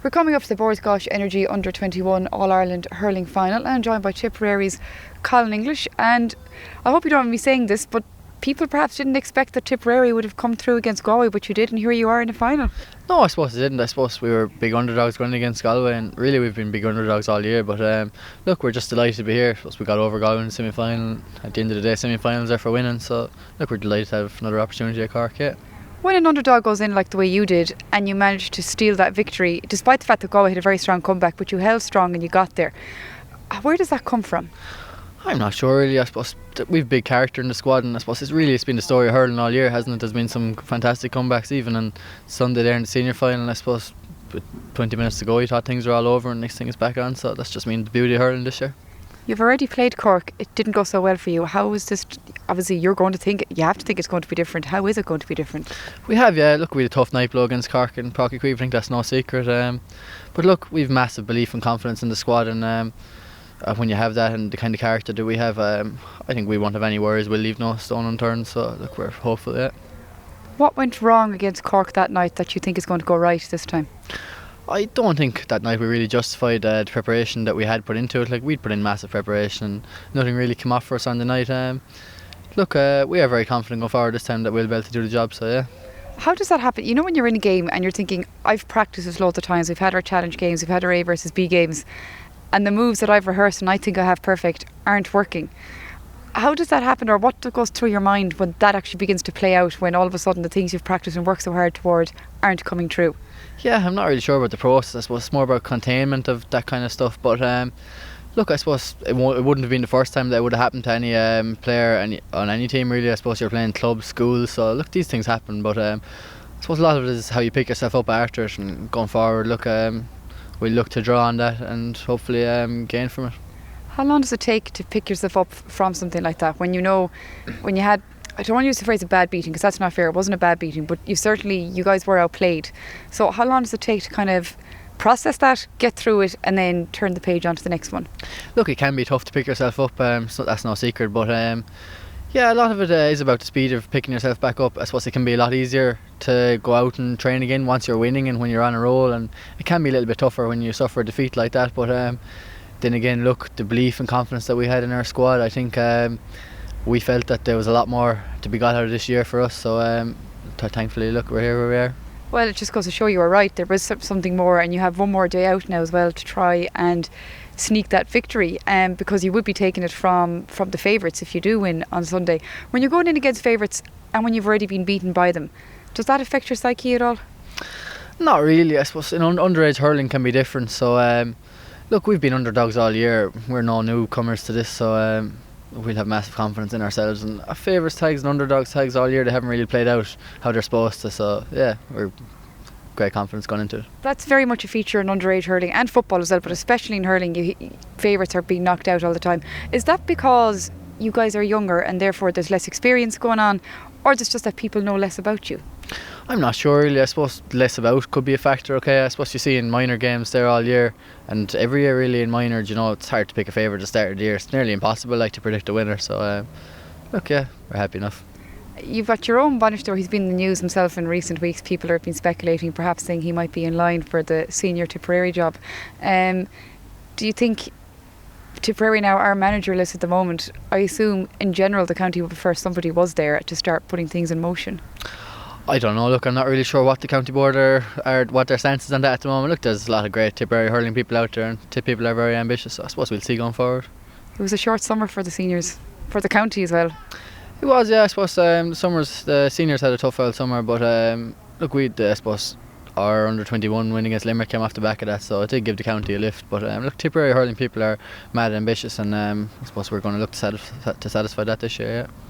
We're coming up to the BoyleSports Energy Under-21 All-Ireland Hurling Final, and I'm joined by Tipperary's Colin English. And I hope you don't mind me saying this, but people perhaps didn't expect that Tipperary would have come through against Galway, but you did, and here you are in the final. No, I suppose they didn't. I suppose we were big underdogs going against Galway, and really we've been big underdogs all year. But look, we're just delighted to be here. I suppose we got over Galway in the semi-final. At the end of the day, semi-finals are for winning, so look, we're delighted to have another opportunity at Cork, yeah. When an underdog goes in like the way you did and you managed to steal that victory, despite the fact that Galway had a very strong comeback, but you held strong and you got there, where does that come from? I'm not sure really. I suppose we've big character in the squad, and I suppose it's been the story of hurling all year, hasn't it? There's been some fantastic comebacks, even on Sunday there in the senior final. I suppose with 20 minutes to go you thought things were all over and next thing is back on, so that's just been the beauty of hurling this year. You've already played Cork. It didn't go so well for you. How is this? Obviously you have to think it's going to be different. How is it going to be different? We have, yeah. Look, we had a tough night blow against Cork and Páirc Uí Chaoimh. I think that's no secret. But look, we've massive belief and confidence in the squad, and when you have that and the kind of character that we have, I think we won't have any worries. We'll leave no stone unturned. So look, we're hopeful, yeah. What went wrong against Cork that night that you think is going to go right this time? I don't think that night we really justified the preparation that we had put into it. Like, we'd put in massive preparation and nothing really came off for us on the night. Look, we are very confident going forward this time that we'll be able to do the job, so yeah. How does that happen? You know, when you're in a game and you're thinking, I've practiced this loads of times, we've had our challenge games, we've had our A versus B games, and the moves that I've rehearsed and I think I have perfect aren't working. How does that happen, or what goes through your mind when that actually begins to play out, when all of a sudden the things you've practiced and worked so hard toward aren't coming true? Yeah, I'm not really sure about the process. I suppose it's more about containment of that kind of stuff. But look, I suppose it wouldn't have been the first time that would have happened to any player on any team really. I suppose you're playing clubs, schools, so look, these things happen. But I suppose a lot of it is how you pick yourself up after it and going forward. Look, we'll look to draw on that and hopefully gain from it. How long does it take to pick yourself up from something like that? When you had, I don't want to use the phrase a bad beating because that's not fair. It wasn't a bad beating, but you guys were outplayed. So how long does it take to kind of process that, get through it, and then turn the page on to the next one? Look, it can be tough to pick yourself up, so that's no secret. But yeah, a lot of it is about the speed of picking yourself back up. I suppose it can be a lot easier to go out and train again once you're winning and when you're on a roll, and it can be a little bit tougher when you suffer a defeat like that. But then again, look, the belief and confidence that we had in our squad, I think we felt that there was a lot more to be got out of this year for us, so thankfully, look, we're here where we are. Well, it just goes to show you were right. There was something more, and you have one more day out now as well to try and sneak that victory, because you would be taking it from the favourites if you do win on Sunday. When you're going in against favourites and when you've already been beaten by them, does that affect your psyche at all? Not really. I suppose underage hurling can be different, so look, we've been underdogs all year. We're no newcomers to this, so we'll have massive confidence in ourselves. And our favourites tags and underdogs tags all year, they haven't really played out how they're supposed to. So yeah, we're great confidence going into it. That's very much a feature in underage hurling and football as well, but especially in hurling, favourites are being knocked out all the time. Is that because you guys are younger and therefore there's less experience going on, or is it just that people know less about you? I'm not sure really. I suppose less about could be a factor. Okay, I suppose you see in minor games there all year and every year really in minor, it's hard to pick a favourite at the start of the year. It's nearly impossible to predict a winner, so look, yeah, we're happy enough. You've got your own Bainisteoir. He's been in the news himself in recent weeks. People have been speculating, perhaps saying he might be in line for the senior Tipperary job. Do you think Tipperary now are managerless at the moment? I assume in general the county would prefer somebody was there to start putting things in motion. I don't know. Look, I'm not really sure what the county board are what their stance is on that at the moment. Look, there's a lot of great Tipperary hurling people out there, and Tipp people are very ambitious, so I suppose we'll see going forward. It was a short summer for the seniors, for the county as well. It was, yeah. I suppose the seniors had a tough old summer, but look, I suppose our under-21 win against Limerick came off the back of that, so it did give the county a lift. But look, Tipperary hurling people are mad ambitious, and I suppose we're going to look to satisfy that this year, yeah.